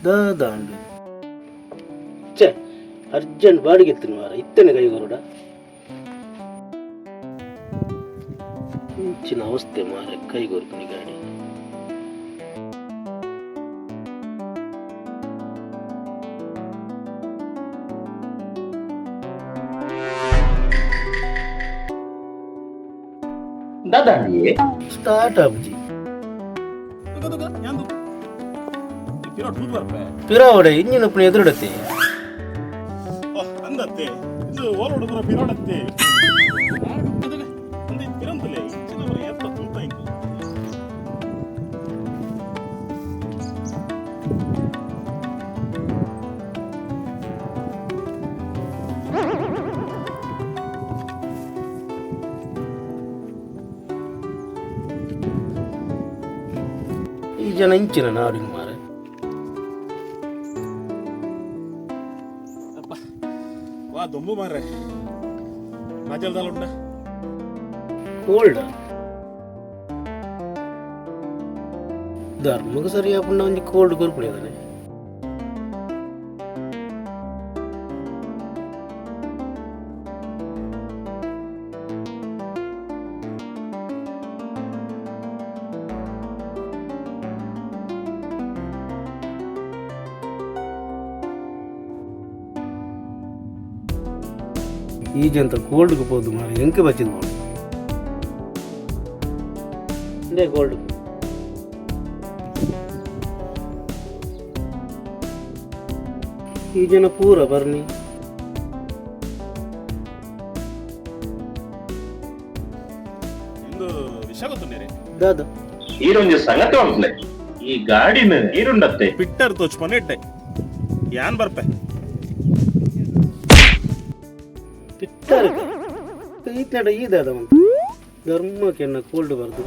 ದಾಂಡು ಛೇ ಅರ್ಜೆಂಟ್ ಬಾಡಿಗೆ ಎತ್ತಿನ ಮಾರ ಇತ್ತೇನೆ ಕೈಗೊರಡ ಇಂಚಿನ ಅವಸ್ಥೆ ಮಾರ ಕೈಗೊರ್ತೀನಿ ಗಾಡಿ दादांडिये ಸ್ಟಾರ್ಟ್ ಆಬ್ಜಿ ಯಾಂದು ಪಿರೋಟ್ ತೂದು ಬರ್ಪೆ ಪಿರಾವಡೆ ಇನ್ನಿನ ಪುಣ ಎದುರುಡತ್ತೆ ಅಂದತ್ತೆ ಇದು ಓಲೋಡುದ್ರ ಪಿರೋಡತ್ತೆ ಅಂದೆ ಪಿರಂತಲೆ ಇಂಚಿನವರ ಎತ್ತ ತೂತ ಇಂಕು ಈ ಜನ ಇಂಚಿನ ನಾಡಿನ ಮಾರ ವಾ ದೊಂಬು ಮಾರ್ರೆ ರಾಜಲ್ದಾಲ್ ಉಂಡ ಕೋಲ್ಡ್ ಧರ್ಮಕ್ಕೆ ಸರಿಯಾಪಣ್ಣ ಒಂಜಿ ಕೋಲ್ಡ್ ಕೊರ್ಪುಡಿದಾನೆ ಈ ಜಂತ ಕೋಲ್ಡ್ಗೆ ಹೋದು ಮಾರಿ ಎಂಕೆ ಬಚ್ಚಿದ್ ಮಾಡು ಇದೇ ಕೋಲ್ಡ್ ಈ ಜನ ಪೂರ ಬರ್ನಿ ಎಂದು ವಿಷಯ ಗೊತ್ತುಂಡೇರೆ ದಾದ ಈರೊಂದು ಸಂಗತಿ ಉಂಟ್ಲೆ ಈ ಗಾಡಿನ ಈರುಂಡತ್ತೆ ಪಿಟ್ಟರ್ ತೋಚ್ಪನೆ ಇಟ್ಟೆ ಯಾನ್ ಬರ್ಪೆ ಪಿಟ್ಟರ್ ಈ ದಾದ ಧರ್ಮಕ್ಕೆ ಕೋಲ್ಡ್ ಬರ್ದು